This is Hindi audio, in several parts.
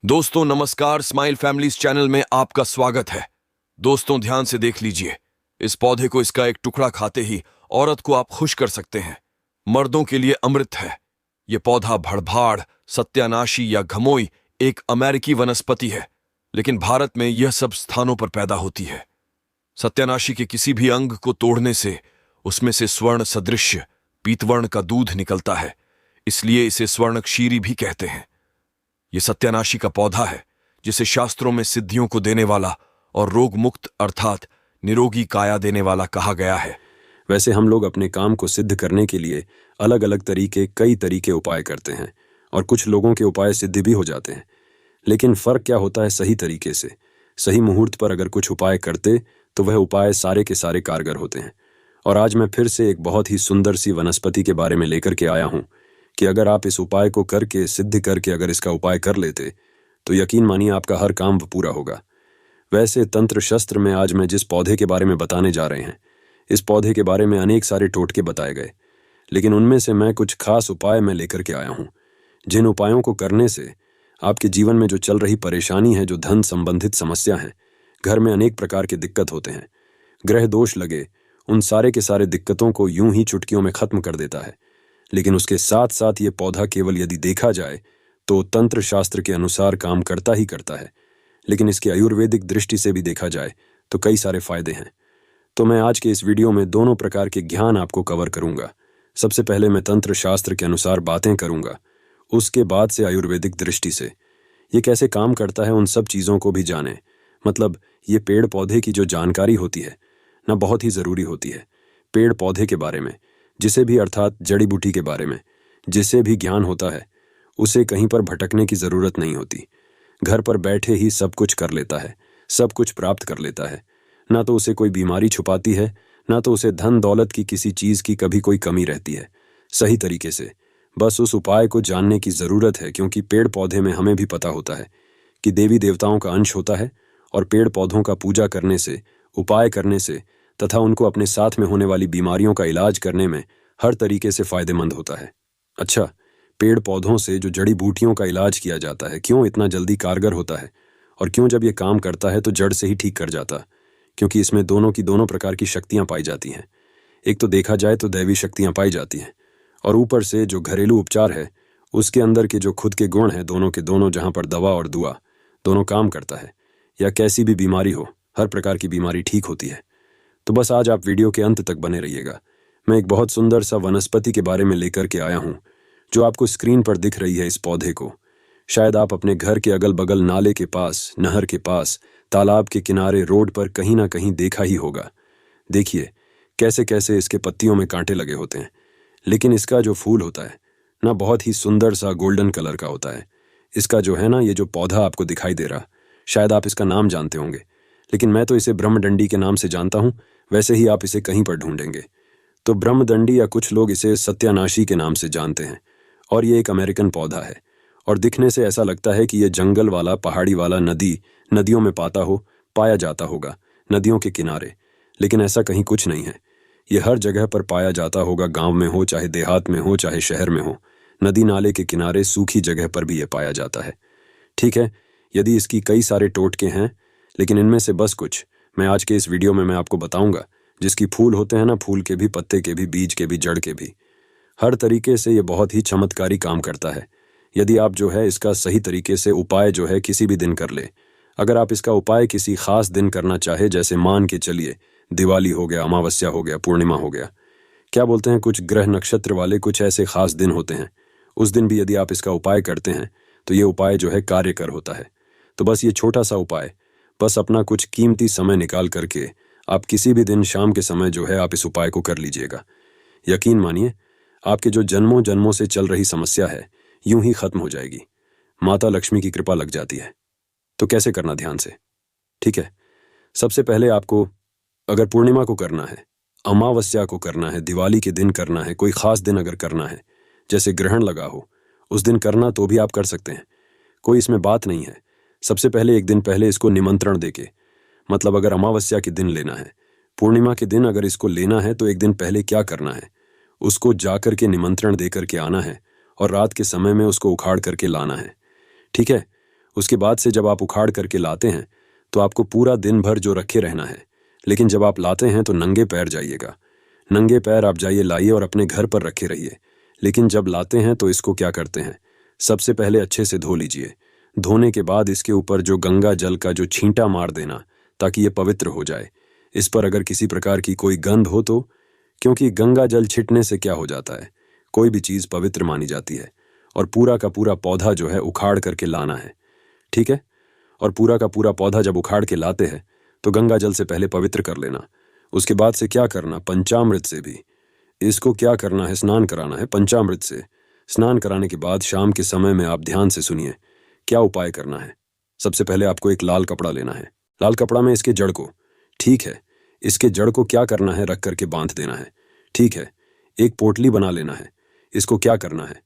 दोस्तों नमस्कार, स्माइल फैमिलीज चैनल में आपका स्वागत है। दोस्तों ध्यान से देख लीजिए, इस पौधे को इसका एक टुकड़ा खाते ही औरत को आप खुश कर सकते हैं। मर्दों के लिए अमृत है। यह पौधा भड़भाड़, सत्यानाशी या घमोई एक अमेरिकी वनस्पति है, लेकिन भारत में यह सब स्थानों पर पैदा होती है। सत्यानाशी के किसी भी अंग को तोड़ने से उसमें से स्वर्ण सदृश पीतवर्ण का दूध निकलता है, इसलिए इसे स्वर्णक्षीरी भी कहते हैं। यह सत्यानाशी का पौधा है जिसे शास्त्रों में सिद्धियों को देने वाला और रोग मुक्त अर्थात निरोगी काया देने वाला कहा गया है। वैसे हम लोग अपने काम को सिद्ध करने के लिए अलग अलग कई तरीके उपाय करते हैं और कुछ लोगों के उपाय सिद्ध भी हो जाते हैं। लेकिन फर्क क्या होता है सही तरीके से, सही मुहूर्त पर अगर कुछ उपाय करते तो वह उपाय सारे के सारे कारगर होते हैं। और आज मैं फिर से एक बहुत ही सुंदर सी वनस्पति के बारे में लेकर के आया हूं कि अगर आप इस उपाय को करके सिद्ध करके अगर इसका उपाय कर लेते तो यकीन मानिए आपका हर काम पूरा होगा। वैसे तंत्र शस्त्र में आज मैं जिस पौधे के बारे में बताने जा रहे हैं, इस पौधे के बारे में अनेक सारे टोटके बताए गए, लेकिन उनमें से मैं कुछ खास उपाय मैं लेकर के आया हूं, जिन उपायों को करने से आपके जीवन में जो चल रही परेशानी है, जो धन संबंधित समस्या है, घर में अनेक प्रकार के दिक्कत होते हैं, ग्रह दोष लगे, उन सारे के सारे दिक्कतों को यूं ही चुटकियों में खत्म कर देता है। लेकिन उसके साथ साथ ये पौधा केवल यदि देखा जाए तो तंत्र शास्त्र के अनुसार काम करता ही करता है, लेकिन इसके आयुर्वेदिक दृष्टि से भी देखा जाए तो कई सारे फायदे हैं। तो मैं आज के इस वीडियो में दोनों प्रकार के ज्ञान आपको कवर करूंगा। सबसे पहले मैं तंत्र शास्त्र के अनुसार बातें करूंगा, उसके बाद से आयुर्वेदिक दृष्टि से ये कैसे काम करता है उन सब चीज़ों को भी जाने। मतलब ये पेड़ पौधे की जो जानकारी होती है ना, बहुत ही ज़रूरी होती है। पेड़ पौधे के बारे में, जिसे भी अर्थात जड़ी बूटी के बारे में जिसे भी ज्ञान होता है, उसे कहीं पर भटकने की ज़रूरत नहीं होती। घर पर बैठे ही सब कुछ कर लेता है, सब कुछ प्राप्त कर लेता है। ना तो उसे कोई बीमारी छुपाती है, ना तो उसे धन दौलत की किसी चीज़ की कभी कोई कमी रहती है। सही तरीके से बस उस उपाय को जानने की ज़रूरत है, क्योंकि पेड़ पौधे में हमें भी पता होता है कि देवी देवताओं का अंश होता है और पेड़ पौधों का पूजा करने से, उपाय करने से तथा उनको अपने साथ में होने वाली बीमारियों का इलाज करने में हर तरीके से फायदेमंद होता है। अच्छा, पेड़ पौधों से जो जड़ी बूटियों का इलाज किया जाता है क्यों इतना जल्दी कारगर होता है, और क्यों जब ये काम करता है तो जड़ से ही ठीक कर जाता? क्योंकि इसमें दोनों प्रकार की शक्तियां पाई जाती हैं। एक तो देखा जाए तो दैवी शक्तियां पाई जाती हैं, और ऊपर से जो घरेलू उपचार है उसके अंदर के जो खुद के गुण हैं, दोनों के दोनों, जहां पर दवा और दुआ दोनों काम करता है। या कैसी भी बीमारी हो, हर प्रकार की बीमारी ठीक होती है। तो बस आज आप वीडियो के अंत तक बने रहिएगा। मैं एक बहुत सुंदर सा वनस्पति के बारे में लेकर के आया हूं, जो आपको स्क्रीन पर दिख रही है। इस पौधे को शायद आप अपने घर के अगल बगल नाले के पास, नहर के पास, तालाब के किनारे, रोड पर कहीं ना कहीं देखा ही होगा। देखिए कैसे कैसे इसके पत्तियों में कांटे लगे होते हैं, लेकिन इसका जो फूल होता है ना, बहुत ही सुंदर सा गोल्डन कलर का होता है। इसका जो है ना, ये जो पौधा आपको दिखाई दे रहा, शायद आप इसका नाम जानते होंगे, लेकिन मैं तो इसे ब्रह्मदंडी के नाम से जानता हूं। वैसे ही आप इसे कहीं पर ढूंढेंगे तो ब्रह्मदंडी, या कुछ लोग इसे सत्यानाशी के नाम से जानते हैं। और ये एक अमेरिकन पौधा है, और दिखने से ऐसा लगता है कि यह जंगल वाला, पहाड़ी वाला, नदियों में पाया जाता होगा, नदियों के किनारे। लेकिन ऐसा कहीं कुछ नहीं है। ये हर जगह पर पाया जाता होगा, गांव में हो, चाहे देहात में हो, चाहे शहर में हो, नदी नाले के किनारे, सूखी जगह पर भी यह पाया जाता है। ठीक है, यदि इसकी कई सारे टोटके हैं, लेकिन इनमें से बस कुछ मैं आज के इस वीडियो में मैं आपको बताऊंगा, जिसकी फूल होते हैं ना, फूल के भी, पत्ते के भी, बीज के भी, जड़ के भी, हर तरीके से ये बहुत ही चमत्कारी काम करता है। यदि आप जो है इसका सही तरीके से उपाय जो है किसी भी दिन कर ले। अगर आप इसका उपाय किसी खास दिन करना चाहे, जैसे मान के चलिए दिवाली हो गया, अमावस्या हो गया, पूर्णिमा हो गया, क्या बोलते हैं, कुछ ग्रह नक्षत्र वाले कुछ ऐसे खास दिन होते हैं, उस दिन भी यदि आप इसका उपाय करते हैं तो ये उपाय जो है कार्यकर होता है। तो बस ये छोटा सा उपाय, बस अपना कुछ कीमती समय निकाल करके आप किसी भी दिन शाम के समय जो है आप इस उपाय को कर लीजिएगा। यकीन मानिए आपके जो जन्मों जन्मों से चल रही समस्या है यूं ही खत्म हो जाएगी। माता लक्ष्मी की कृपा लग जाती है। तो कैसे करना, ध्यान से, ठीक है। सबसे पहले आपको अगर पूर्णिमा को करना है, अमावस्या को करना है, दिवाली के दिन करना है, कोई खास दिन अगर करना है, जैसे ग्रहण लगा हो उस दिन करना, तो भी आप कर सकते हैं, कोई इसमें बात नहीं है। सबसे पहले एक दिन पहले इसको निमंत्रण देके, मतलब अगर अमावस्या के दिन लेना है, पूर्णिमा के दिन अगर इसको लेना है, तो एक दिन पहले क्या करना है, उसको जाकर के निमंत्रण दे करके आना है, और रात के समय में उसको उखाड़ करके लाना है। ठीक है, उसके बाद से जब आप उखाड़ करके लाते हैं तो आपको पूरा दिन भर जो रखे रहना है, लेकिन जब आप लाते हैं तो नंगे पैर जाइएगा। नंगे पैर आप जाइए, लाइए और अपने घर पर रखे रहिए। लेकिन जब लाते हैं तो इसको क्या करते हैं, सबसे पहले अच्छे से धो लीजिए। धोने के बाद इसके ऊपर जो गंगा जल का जो छींटा मार देना, ताकि ये पवित्र हो जाए। इस पर अगर किसी प्रकार की कोई गंध हो तो, क्योंकि गंगा जल छिटने से क्या हो जाता है, कोई भी चीज़ पवित्र मानी जाती है। और पूरा का पूरा पौधा जो है उखाड़ करके लाना है, ठीक है। और पूरा का पूरा पौधा जब उखाड़ के लाते हैं तो गंगा जल से पहले पवित्र कर लेना। उसके बाद से क्या करना, पंचामृत से भी इसको क्या करना है, स्नान कराना है पंचामृत से। स्नान कराने के बाद शाम के समय में आप ध्यान से सुनिए क्या उपाय करना है। सबसे पहले आपको एक लाल कपड़ा लेना है। लाल कपड़ा में इसके जड़ को, ठीक है, इसके जड़ को क्या करना है, रख करके बांध देना है, ठीक है। एक पोटली बना लेना है। इसको क्या करना है,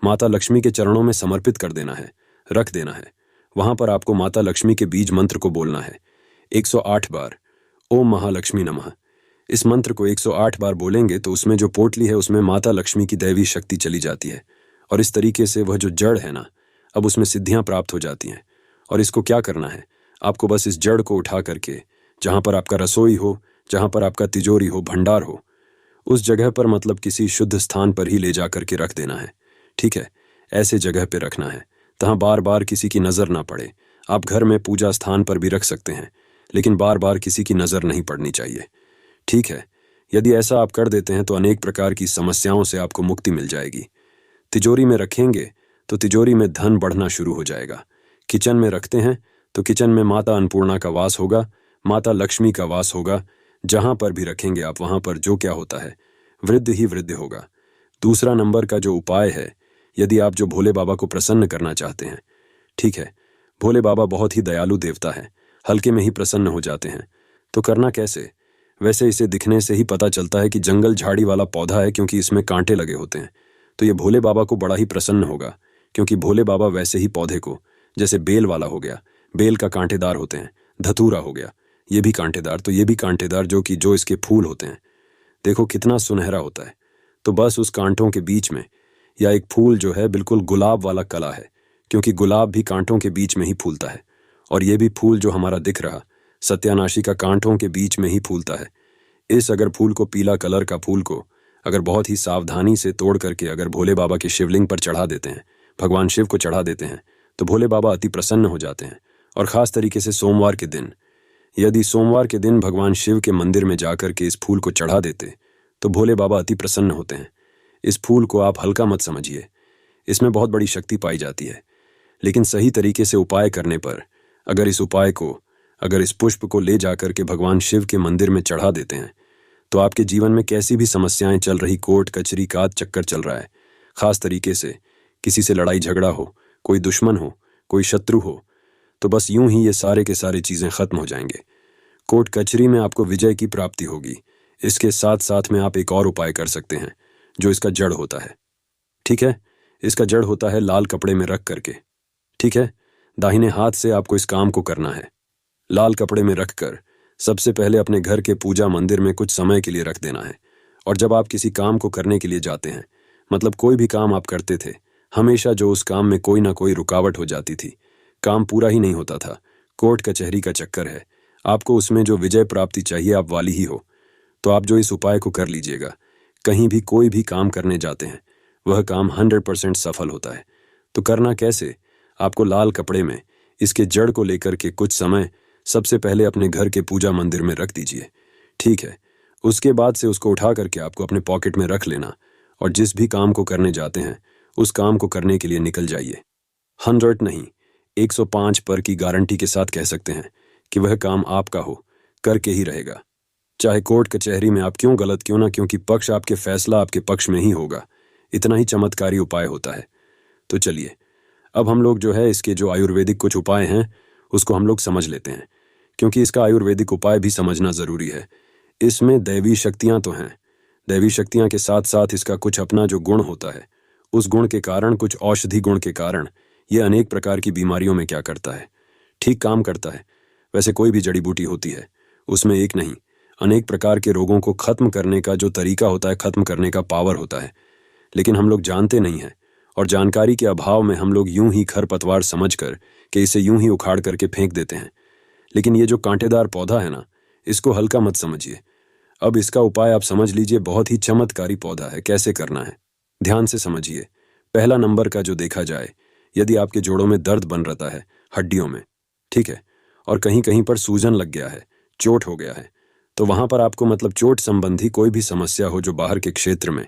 माता लक्ष्मी के चरणों में समर्पित कर देना है, रख देना है। वहां पर आपको माता लक्ष्मी के बीज मंत्र को बोलना है 108 बार, ओम महालक्ष्मी नमः। इस मंत्र को 108 बार बोलेंगे तो उसमें जो पोटली है उसमें माता लक्ष्मी की दैवी शक्ति चली जाती है, और इस तरीके से वह जो जड़ है ना, अब उसमें सिद्धियां प्राप्त हो जाती हैं। और इसको क्या करना है, आपको बस इस जड़ को उठा करके जहां पर आपका रसोई हो, जहां पर आपका तिजोरी हो, भंडार हो, उस जगह पर, मतलब किसी शुद्ध स्थान पर ही ले जा करके रख देना है, ठीक है। ऐसे जगह पे रखना है जहां बार बार किसी की नजर ना पड़े। आप घर में पूजा स्थान पर भी रख सकते हैं, लेकिन बार बार किसी की नजर नहीं पड़नी चाहिए, ठीक है। यदि ऐसा आप कर देते हैं तो अनेक प्रकार की समस्याओं से आपको मुक्ति मिल जाएगी। तिजोरी में रखेंगे तो तिजोरी में धन बढ़ना शुरू हो जाएगा। किचन में रखते हैं तो किचन में माता अन्नपूर्णा का वास होगा, माता लक्ष्मी का वास होगा। जहां पर भी रखेंगे आप वहां पर जो क्या होता है, वृद्धि ही वृद्धि होगा। दूसरा नंबर का जो उपाय है, यदि आप जो भोले बाबा को प्रसन्न करना चाहते हैं, ठीक है, भोले बाबा बहुत ही दयालु देवता है, हल्के में ही प्रसन्न हो जाते हैं। तो करना कैसे, वैसे इसे दिखने से ही पता चलता है कि जंगल झाड़ी वाला पौधा है, क्योंकि इसमें कांटे लगे होते हैं। तो ये भोले बाबा को बड़ा ही प्रसन्न होगा, क्योंकि भोले बाबा वैसे ही पौधे को, जैसे बेल वाला हो गया, बेल का कांटेदार होते हैं, धतूरा हो गया, ये भी कांटेदार, तो ये भी कांटेदार, जो इसके फूल होते हैं, देखो कितना सुनहरा होता है। तो बस उस कांटों के बीच में, या एक फूल जो है बिल्कुल गुलाब वाला कला है, क्योंकि गुलाब भी कांटों के बीच में ही फूलता है। और ये भी फूल जो हमारा दिख रहा सत्यानाशी का, कांटों के बीच में ही फूलता है। इस अगर फूल को, पीला कलर का फूल को अगर बहुत ही सावधानी से तोड़ करके अगर भोले बाबा के शिवलिंग पर चढ़ा देते हैं, भगवान शिव को चढ़ा देते हैं, तो भोले बाबा अति प्रसन्न हो जाते हैं। और खास तरीके से सोमवार के दिन, यदि सोमवार के दिन भगवान शिव के मंदिर में जाकर के इस फूल को चढ़ा देते तो भोले बाबा अति प्रसन्न होते हैं। इस फूल को आप हल्का मत समझिए, इसमें बहुत बड़ी शक्ति पाई जाती है। लेकिन सही तरीके से उपाय करने पर, अगर इस उपाय को, अगर इस पुष्प को ले जाकर के भगवान शिव के मंदिर में चढ़ा देते हैं, तो आपके जीवन में कैसी भी समस्याएं चल रही, कोर्ट कचहरी का चक्कर चल रहा है, खास तरीके से किसी से लड़ाई झगड़ा हो, कोई दुश्मन हो, कोई शत्रु हो, तो बस यूं ही ये सारे के सारे चीजें खत्म हो जाएंगे। कोर्ट कचहरी में आपको विजय की प्राप्ति होगी। इसके साथ साथ में आप एक और उपाय कर सकते हैं, जो इसका जड़ होता है, ठीक है। इसका जड़ होता है लाल कपड़े में रख करके, ठीक है। दाहिने हाथ से आपको इस काम को करना है। लाल कपड़े में रखकर सबसे पहले अपने घर के पूजा मंदिर में कुछ समय के लिए रख देना है। और जब आप किसी काम को करने के लिए जाते हैं, मतलब कोई भी काम आप करते थे, हमेशा जो उस काम में कोई ना कोई रुकावट हो जाती थी, काम पूरा ही नहीं होता था, कोर्ट कचहरी का चक्कर है, आपको उसमें जो विजय प्राप्ति चाहिए आप वाली ही हो, तो आप जो इस उपाय को कर लीजिएगा। कहीं भी कोई भी काम करने जाते हैं, वह काम 100% सफल होता है। तो करना कैसे, आपको लाल कपड़े में इसके जड़ को लेकर के कुछ समय सबसे पहले अपने घर के पूजा मंदिर में रख दीजिए, ठीक है। उसके बाद से उसको उठा करके आपको अपने पॉकेट में रख लेना, और जिस भी काम को करने जाते हैं उस काम को करने के लिए निकल जाइए। 100 नहीं, 105 पर की गारंटी के साथ कह सकते हैं कि वह काम आपका हो, करके ही रहेगा। चाहे कोर्ट कचहरी में आप क्यों गलत क्यों ना, क्योंकि पक्ष आपके, फैसला आपके पक्ष में ही होगा। इतना ही चमत्कारी उपाय होता है। तो चलिए अब हम लोग जो है इसके जो आयुर्वेदिक कुछ उपाय हैं उसको हम लोग समझ लेते हैं, क्योंकि इसका आयुर्वेदिक उपाय भी समझना जरूरी है। इसमें दैवी शक्तियां तो हैं, दैवी शक्तियां के साथ साथ इसका कुछ अपना जो गुण होता है, उस गुण के कारण, कुछ औषधि गुण के कारण ये अनेक प्रकार की बीमारियों में क्या करता है, ठीक काम करता है। वैसे कोई भी जड़ी बूटी होती है, उसमें एक नहीं अनेक प्रकार के रोगों को खत्म करने का जो तरीका होता है, खत्म करने का पावर होता है, लेकिन हम लोग जानते नहीं हैं। और जानकारी के अभाव में हम लोग यूं ही खरपतवार समझकर कि इसे यूं ही उखाड़ करके फेंक देते हैं। लेकिन ये जो कांटेदार पौधा है ना, इसको हल्का मत समझिए। अब इसका उपाय आप समझ लीजिए, बहुत ही चमत्कारी पौधा है। कैसे करना है ध्यान से समझिए। पहला नंबर का जो देखा जाए, यदि आपके जोड़ों में दर्द बन रहता है, हड्डियों में, ठीक है, और कहीं कहीं पर सूजन लग गया है, चोट हो गया है, तो वहां पर आपको मतलब चोट संबंधी कोई भी समस्या हो जो बाहर के क्षेत्र में,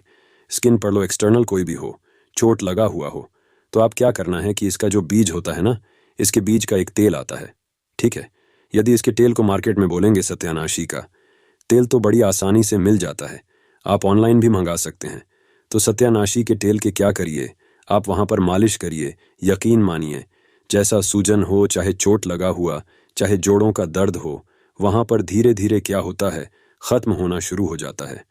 स्किन पर लो, एक्सटर्नल कोई भी हो, चोट लगा हुआ हो, तो आप क्या करना है कि इसका जो बीज होता है ना, इसके बीज का एक तेल आता है, ठीक है। यदि इसके तेल को मार्केट में बोलेंगे सत्यानाशी का तेल, तो बड़ी आसानी से मिल जाता है, आप ऑनलाइन भी मंगा सकते हैं। तो सत्यानाशी के तेल के क्या करिए, आप वहां पर मालिश करिए। यकीन मानिए, जैसा सूजन हो, चाहे चोट लगा हुआ, चाहे जोड़ों का दर्द हो, वहां पर धीरे धीरे क्या होता है, खत्म होना शुरू हो जाता है,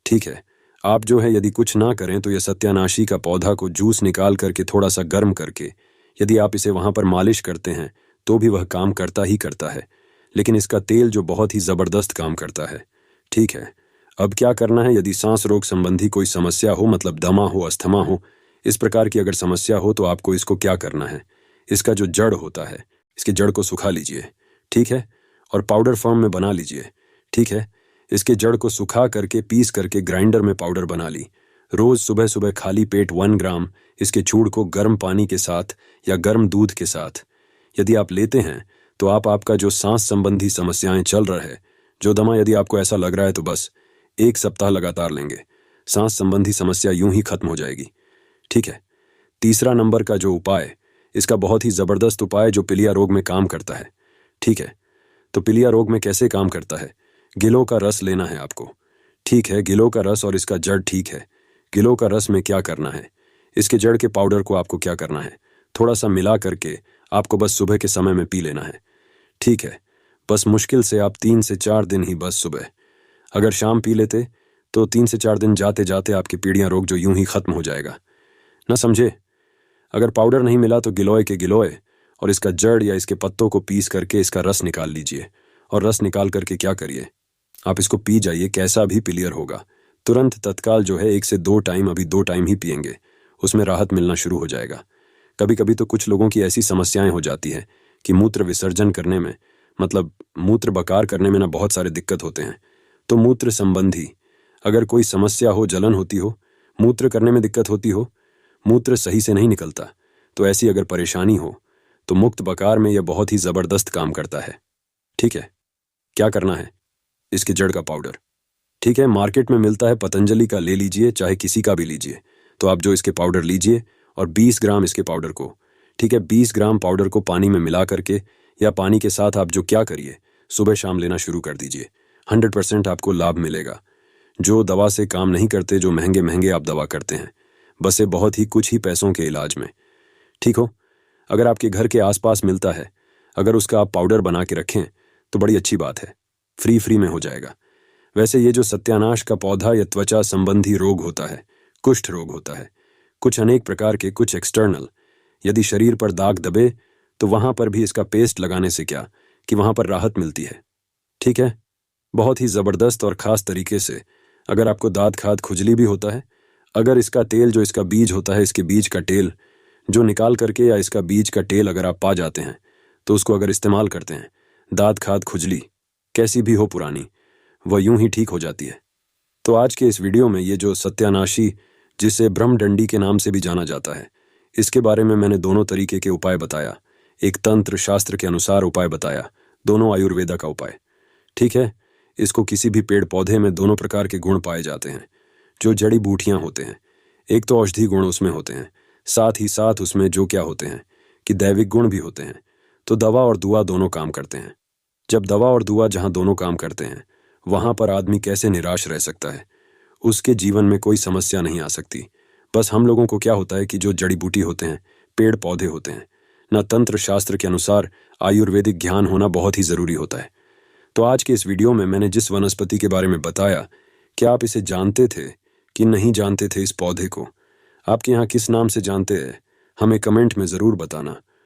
ठीक है। आप जो है यदि कुछ ना करें तो यह सत्यानाशी का पौधा को जूस निकाल करके थोड़ा सा गर्म करके यदि आप इसे वहां पर मालिश करते हैं तो भी वह काम करता ही करता है। लेकिन इसका तेल जो बहुत ही जबरदस्त काम करता है, ठीक है। अब क्या करना है, यदि सांस रोग संबंधी कोई समस्या हो, मतलब दमा हो, अस्थमा हो, इस प्रकार की अगर समस्या हो, तो आपको इसको क्या करना है, इसका जो जड़ होता है, इसके जड़ को सुखा लीजिए, ठीक है, और पाउडर फॉर्म में बना लीजिए, ठीक है। इसके जड़ को सुखा करके पीस करके ग्राइंडर में पाउडर बना ली। रोज सुबह सुबह खाली पेट 1 ग्राम इसके चूर्ण को गर्म पानी के साथ या गर्म दूध के साथ यदि आप लेते हैं, तो आपका जो सांस संबंधी समस्याएं चल रहा है, जो दमा, यदि आपको ऐसा लग रहा है, तो बस 1 सप्ताह लगातार लेंगे, सांस संबंधी समस्या यूं ही खत्म हो जाएगी, ठीक है। तीसरा नंबर का जो उपाय, इसका बहुत ही जबरदस्त उपाय जो पीलिया रोग में काम करता है, ठीक है। तो पीलिया रोग में कैसे काम करता है, गिलों का रस लेना है आपको, ठीक है, गिलों का रस और इसका जड़, ठीक है। गिलों का रस में क्या करना है, इसके जड़ के पाउडर को आपको क्या करना है, थोड़ा सा मिला करके आपको बस सुबह के समय में पी लेना है, ठीक है। बस मुश्किल से आप 3 से 4 दिन ही, बस सुबह, अगर शाम पी लेते तो 3 से 4 दिन जाते जाते आपकी पीड़ियां रोग जो यूं ही खत्म हो जाएगा, ना समझे। अगर पाउडर नहीं मिला तो गिलोय के गिलोय और इसका जड़ या इसके पत्तों को पीस करके इसका रस निकाल लीजिए, और रस निकाल करके क्या करिए, आप इसको पी जाइए, कैसा भी क्लियर होगा तुरंत, तत्काल जो है 1 से 2 टाइम, अभी 2 टाइम ही पिएंगे, उसमें राहत मिलना शुरू हो जाएगा। कभी कभी तो कुछ लोगों की ऐसी समस्याएं हो जाती है कि मूत्र विसर्जन करने में, मतलब मूत्र बकार करने में ना बहुत सारे दिक्कत होते हैं। तो मूत्र संबंधी अगर कोई समस्या हो, जलन होती हो, मूत्र करने में दिक्कत होती हो, मूत्र सही से नहीं निकलता, तो ऐसी अगर परेशानी हो तो मुक्त बकार में यह बहुत ही जबरदस्त काम करता है, ठीक है। क्या करना है, इसके जड़ का पाउडर, ठीक है, मार्केट में मिलता है, पतंजलि का ले लीजिए, चाहे किसी का भी लीजिए। तो आप जो इसके पाउडर लीजिए और 20 ग्राम इसके पाउडर को, ठीक है, 20 ग्राम पाउडर को पानी में मिला करके या पानी के साथ आप जो क्या करिए, सुबह शाम लेना शुरू कर दीजिए। 100% आपको लाभ मिलेगा। जो दवा से काम नहीं करते, जो महंगे महंगे आप दवा करते हैं, बस ये बहुत ही कुछ ही पैसों के इलाज में, ठीक हो। अगर आपके घर के आसपास मिलता है, अगर उसका आप पाउडर बना के रखें तो बड़ी अच्छी बात है, फ्री में हो जाएगा। वैसे ये जो सत्यानाश का पौधा या त्वचा संबंधी रोग होता है, कुष्ठ रोग होता है, कुछ अनेक प्रकार के, कुछ एक्सटर्नल, यदि शरीर पर दाग दबे तो वहां पर भी इसका पेस्ट लगाने से क्या कि वहां पर राहत मिलती है, ठीक है। बहुत ही जबरदस्त और खास तरीके से अगर आपको दांत खाद खुजली भी होता है, अगर इसका तेल जो इसका बीज होता है, इसके बीज का तेल जो निकाल करके या इसका बीज का तेल अगर आप पा जाते हैं तो उसको अगर इस्तेमाल करते हैं, दांत खाद खुजली कैसी भी हो पुरानी, वह यूं ही ठीक हो जाती है। तो आज के इस वीडियो में ये जो सत्यानाशी, जिसे ब्रह्मडंडी के नाम से भी जाना जाता है, इसके बारे में मैंने दोनों तरीके के उपाय बताया। एक तंत्र शास्त्र के अनुसार उपाय बताया, दोनों आयुर्वेदा का उपाय, ठीक है। इसको किसी भी पेड़ पौधे में दोनों प्रकार के गुण पाए जाते हैं। जो जड़ी बूटियां होते हैं, एक तो औषधि गुण उसमें होते हैं, साथ ही साथ उसमें जो क्या होते हैं कि दैविक गुण भी होते हैं। तो दवा और दुआ दोनों काम करते हैं। जब दवा और दुआ जहां दोनों काम करते हैं, वहां पर आदमी कैसे निराश रह सकता है, उसके जीवन में कोई समस्या नहीं आ सकती। बस हम लोगों को क्या होता है कि जो जड़ी बूटी होते हैं, पेड़ पौधे होते हैं ना, तंत्र शास्त्र के अनुसार आयुर्वेदिक ज्ञान होना बहुत ही जरूरी होता है। तो आज के इस वीडियो में मैंने जिस वनस्पति के बारे में बताया, क्या आप इसे जानते थे कि नहीं जानते थे, इस पौधे को आपके यहाँ किस नाम से जानते हैं, हमें कमेंट में जरूर बताना।